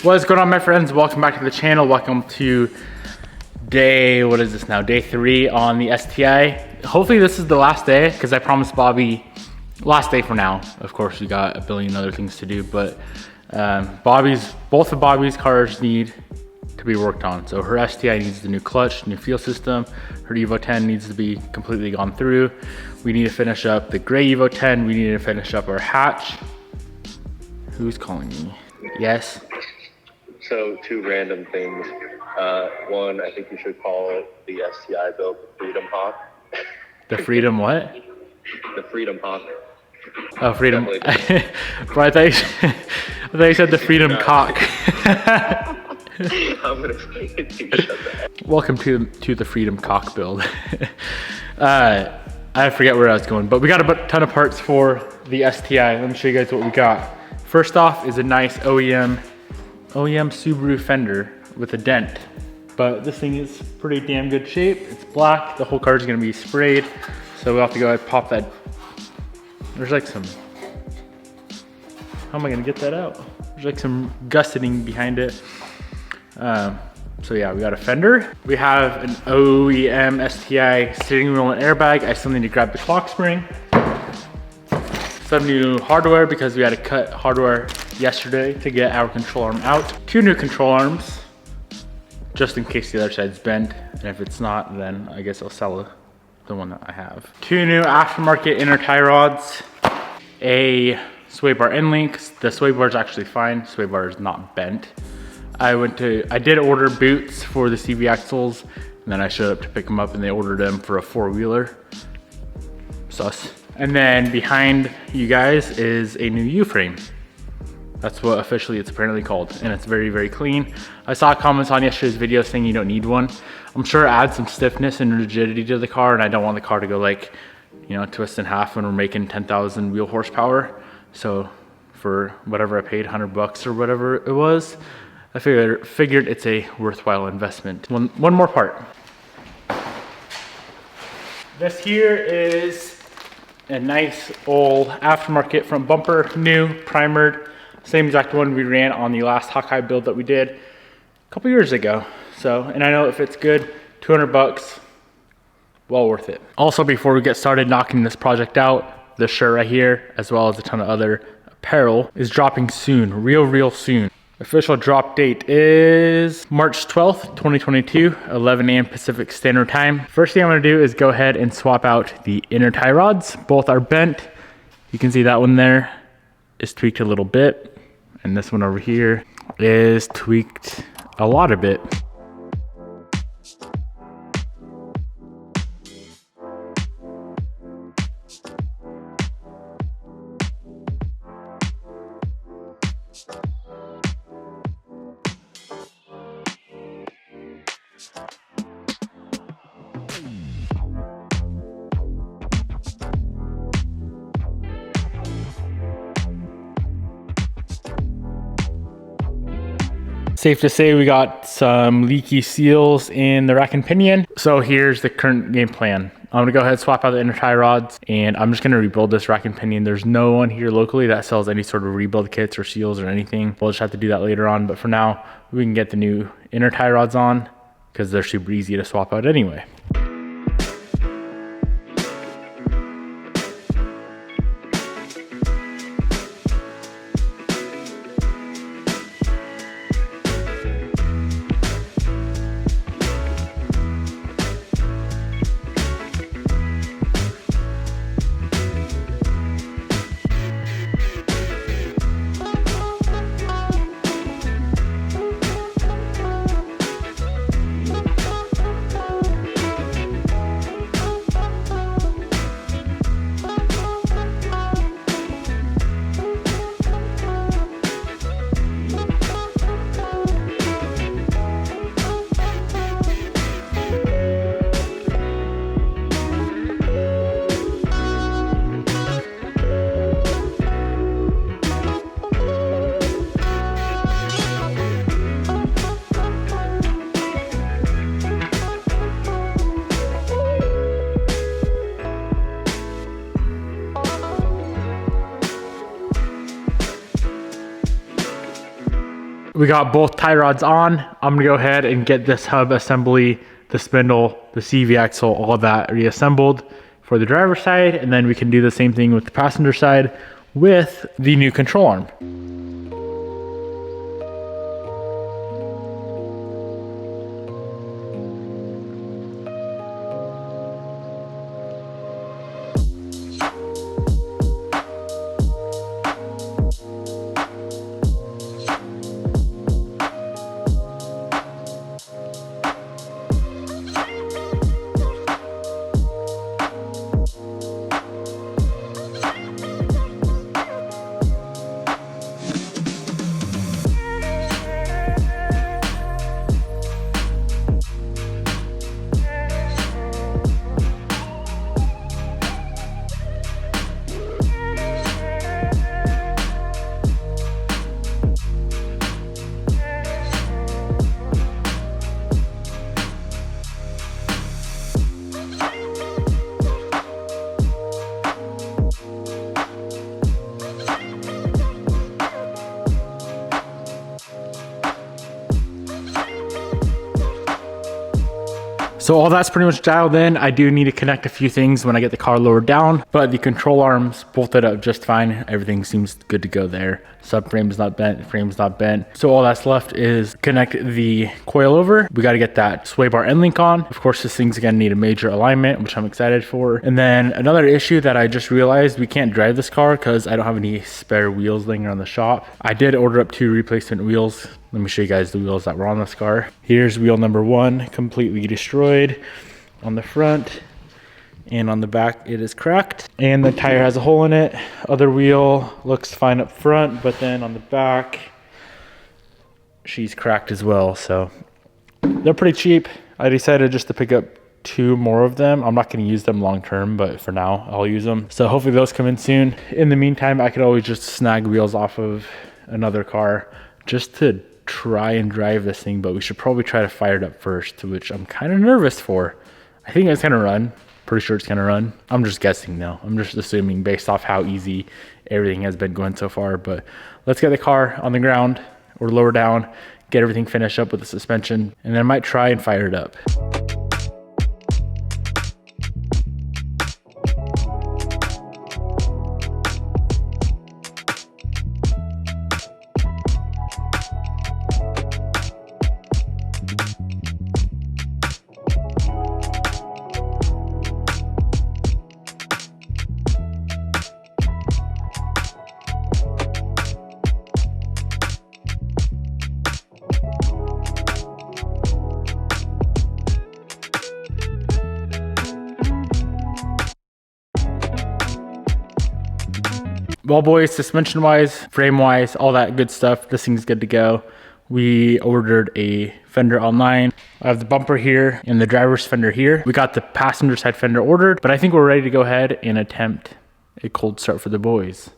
What's going on, my friends? Welcome back to the channel. Welcome to day, what is this now? Day 3 on the STI. Hopefully this is the last day, because I promised Bobby, last day for now. Of course, we got a billion other things to do, but both of Bobby's cars need to be worked on. So her STI needs the new clutch, new fuel system. Her Evo 10 needs to be completely gone through. We need to finish up the gray Evo 10. We need to finish up our hatch. Who's calling me? Yes. So 2 random things. One, I think you should call it the STI build the Freedom Hawk. The Freedom what? The Freedom Hawk. Oh, Freedom. But I thought you said the Freedom Cock. I'm gonna say it to you. Shut that. Welcome to the Freedom Cock build. I forget where I was going, but we got a ton of parts for the STI. Let me show you guys what we got. First off is a nice OEM Subaru fender with a dent, but this thing is pretty damn good shape. It's black. The whole car is gonna be sprayed, so we'll have to go ahead and pop that. There's like some, how am I gonna get that out? There's like some gusseting behind it. So yeah, we got a fender. We have an OEM STI steering wheel and airbag. I still need to grab the clock spring. Some new hardware because we had to cut hardware yesterday to get our control arm out. 2 new control arms, just in case the other side's bent. And if it's not, then I guess I'll sell the one that I have. 2 new aftermarket inner tie rods, a sway bar end link. The sway bar is actually fine. Sway bar is not bent. I did order boots for the CV axles, and then I showed up to pick them up and they ordered them for a 4-wheeler. Sus. And then behind you guys is a new U-frame. That's what officially it's apparently called, and it's very, very clean. I saw comments on yesterday's video saying you don't need one. I'm sure it adds some stiffness and rigidity to the car, and I don't want the car to go like, you know, twist in half when we're making 10,000 wheel horsepower. So for whatever I paid, 100 bucks or whatever it was, I figured it's a worthwhile investment. One more part. This here is a nice old aftermarket front bumper, new, primered, same exact one we ran on the last Hawkeye build that we did a couple years ago. So, and I know if it's good, 200 bucks, well worth it. Also, before we get started knocking this project out, this shirt right here, as well as a ton of other apparel, is dropping soon, real soon. Official drop date is March 12th, 2022, 11 a.m. Pacific Standard Time. First thing I'm gonna do is go ahead and swap out the inner tie rods. Both are bent. You can see that one there is tweaked a little bit, and this one over here is tweaked a lot of bit. Safe to say we got some leaky seals in the rack and pinion. So here's the current game plan. I'm gonna go ahead and swap out the inner tie rods, and I'm just gonna rebuild this rack and pinion. There's no one here locally that sells any sort of rebuild kits or seals or anything. We'll just have to do that later on, but for now, we can get the new inner tie rods on because they're super easy to swap out anyway. we got both tie rods on. I'm gonna go ahead and get this hub assembly, the spindle, the CV axle, all of that reassembled for the driver's side, and then we can do the same thing with the passenger side with the new control arm. So all that's pretty much dialed in. I do need to connect a few things when I get the car lowered down, but the control arms bolted up just fine. Everything seems good to go there. Subframe's not bent, frame's not bent. So all that's left is connect the coil over. We got to get that sway bar end link on. Of course, this thing's gonna need a major alignment, which I'm excited for. And then another issue that I just realized, we can't drive this car because I don't have any spare wheels laying around the shop. I did order up 2 replacement wheels. Let me show you guys the wheels that were on this car. Here's wheel number 1, completely destroyed on the front, and on the back it is cracked, and the tire has a hole in it. Other wheel looks fine up front, but then on the back she's cracked as well. So they're pretty cheap. I decided just to pick up 2 more of them. I'm not going to use them long term, but for now I'll use them. So hopefully those come in soon. In the meantime, I could always just snag wheels off of another car just to try and drive this thing, but we should probably try to fire it up first, which I'm kind of nervous for. I think it's gonna run. Pretty sure it's gonna run. I'm just guessing though. I'm just assuming based off how easy everything has been going so far. But let's get the car on the ground or lower down, get everything finished up with the suspension, and then I might try and fire it up. Well boys, suspension wise, frame wise, all that good stuff, this thing's good to go. We ordered a fender online. I have the bumper here and the driver's fender here. We got the passenger side fender ordered, but I think we're ready to go ahead and attempt a cold start for the boys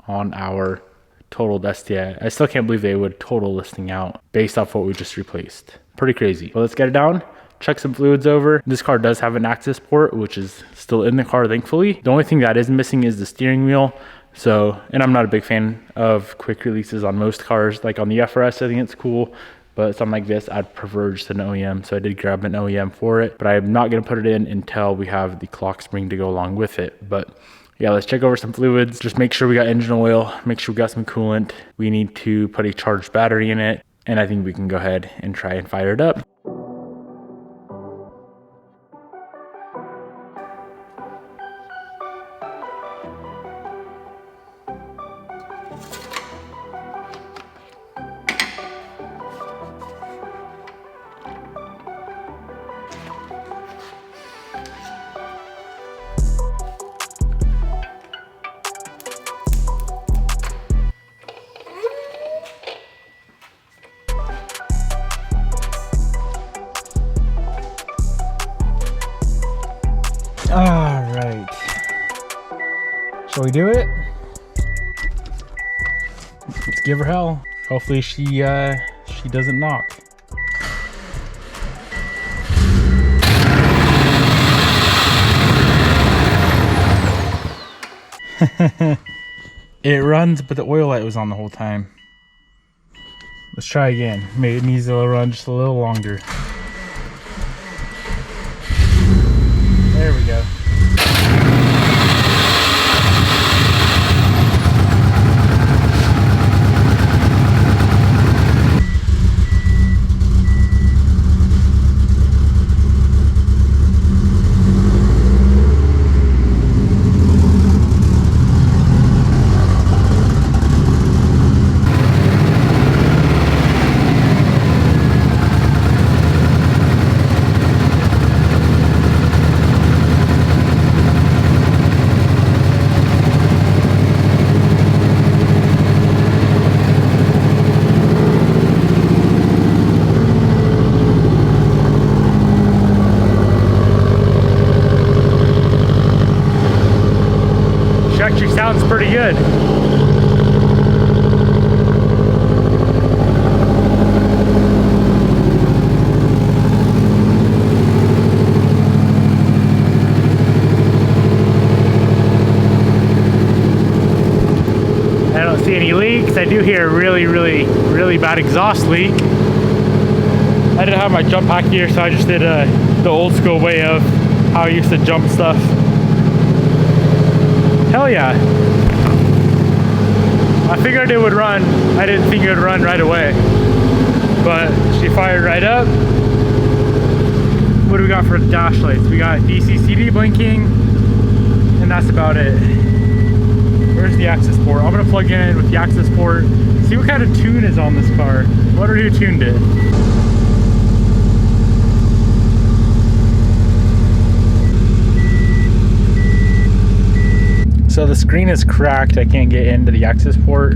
on our totaled STI. I still can't believe they would total this thing out based off what we just replaced. Pretty crazy. Well, let's get it down. Check some fluids over. This car does have an access port, which is still in the car, thankfully. The only thing that is missing is the steering wheel. So, and I'm not a big fan of quick releases on most cars. Like on the FRS, I think it's cool, but something like this, I'd prefer just an OEM. So I did grab an OEM for it, but I'm not gonna put it in until we have the clock spring to go along with it. But yeah, let's check over some fluids. Just make sure we got engine oil, make sure we got some coolant. We need to put a charged battery in it, and I think we can go ahead and try and fire it up. All right, shall we do it? Let's give her hell. Hopefully she doesn't knock. It runs, but the oil light was on the whole time. Let's try again. Maybe it needs to run just a little longer. There we go. Actually sounds pretty good. I don't see any leaks. I do hear a really bad exhaust leak. I didn't have my jump pack here, so I just did the old school way of how I used to jump stuff. Hell yeah. I figured it would run. I didn't think it would run right away. But she fired right up. What do we got for the dash lights? We got DC-CD blinking, and that's about it. Where's the access port? I'm gonna plug in with the access port, see what kind of tune is on this car. Wonder who tuned it. So the screen is cracked. I can't get into the access port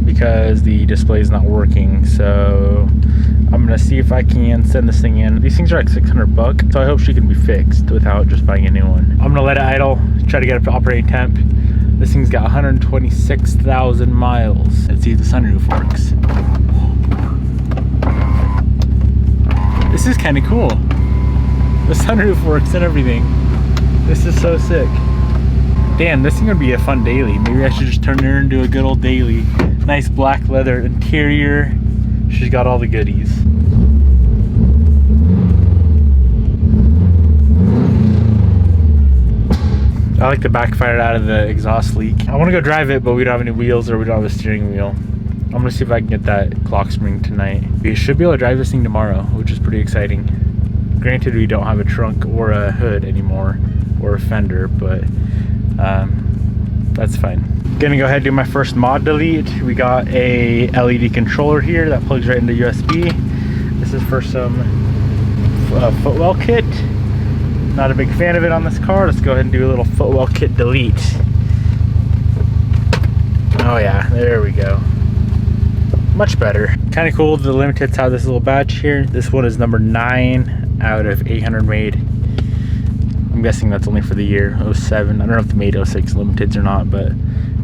because the display is not working. So I'm gonna see if I can send this thing in. These things are like 600 bucks, so I hope she can be fixed without just buying a new one. I'm gonna let it idle, try to get up to operating temp. This thing's got 126,000 miles. Let's see if the sunroof works. This is kind of cool. The sunroof works and everything. This is so sick. Damn, this thing would be a fun daily. Maybe I should just turn her into a good old daily. Nice black leather interior. She's got all the goodies. I like the backfire out of the exhaust leak. I want to go drive it, but we don't have any wheels or we don't have a steering wheel. I'm gonna see if I can get that clock spring tonight. We should be able to drive this thing tomorrow, which is pretty exciting. Granted, we don't have a trunk or a hood anymore, or a fender, but that's fine. Gonna go ahead and do my first mod delete. We got a LED controller here that plugs right into USB. This is for some footwell kit. Not a big fan of it on this car. Let's go ahead and do a little footwell kit delete. Oh yeah, there we go. Much better. Kind of cool. The limiteds have this little badge here. This one is number 9 out of 800 made. I'm guessing that's only for the year 07. I don't know if they made 06 limiteds or not, but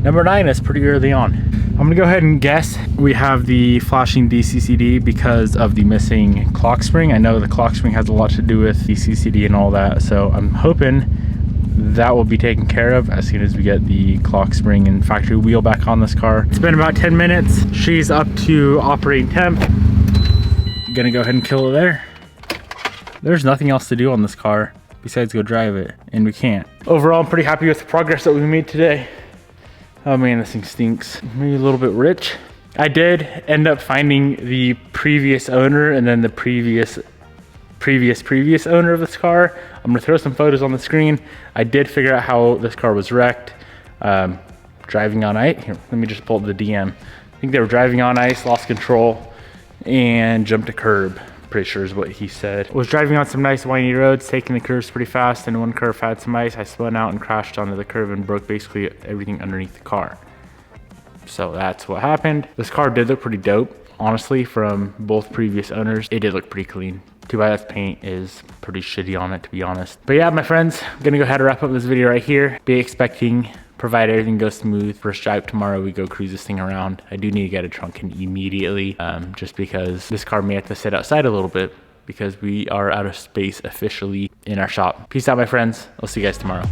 number 9 is pretty early on. I'm gonna go ahead and guess we have the flashing DC-CD because of the missing clock spring. I know the clock spring has a lot to do with DC-CD and all that, so I'm hoping that will be taken care of as soon as we get the clock spring and factory wheel back on this car. It's been about 10 minutes. She's up to operating temp. Gonna go ahead and kill it there. There's nothing else to do on this car besides go drive it, and we can't. Overall, I'm pretty happy with the progress that we made today. Oh man, this thing stinks. Maybe a little bit rich. I did end up finding the previous owner and then the previous owner of this car. I'm gonna throw some photos on the screen. I did figure out how this car was wrecked. Driving on ice. Here, let me just pull up the DM. I think they were driving on ice, lost control, and jumped a curb. Pretty sure is what he said. Was driving on some nice windy roads, taking the curves pretty fast, and one curve had some ice. I spun out and crashed onto the curve and broke basically everything underneath the car. So that's what happened. This car did look pretty dope, honestly, from both previous owners. It did look pretty clean. Too bad that paint is pretty shitty on it, to be honest. But yeah, my friends, I'm gonna go ahead and wrap up this video right here. Be expecting, provided everything goes smooth, first drive tomorrow, we go cruise this thing around. I do need to get a trunk in immediately, just because this car may have to sit outside a little bit because we are out of space officially in our shop. Peace out, my friends. I'll see you guys tomorrow.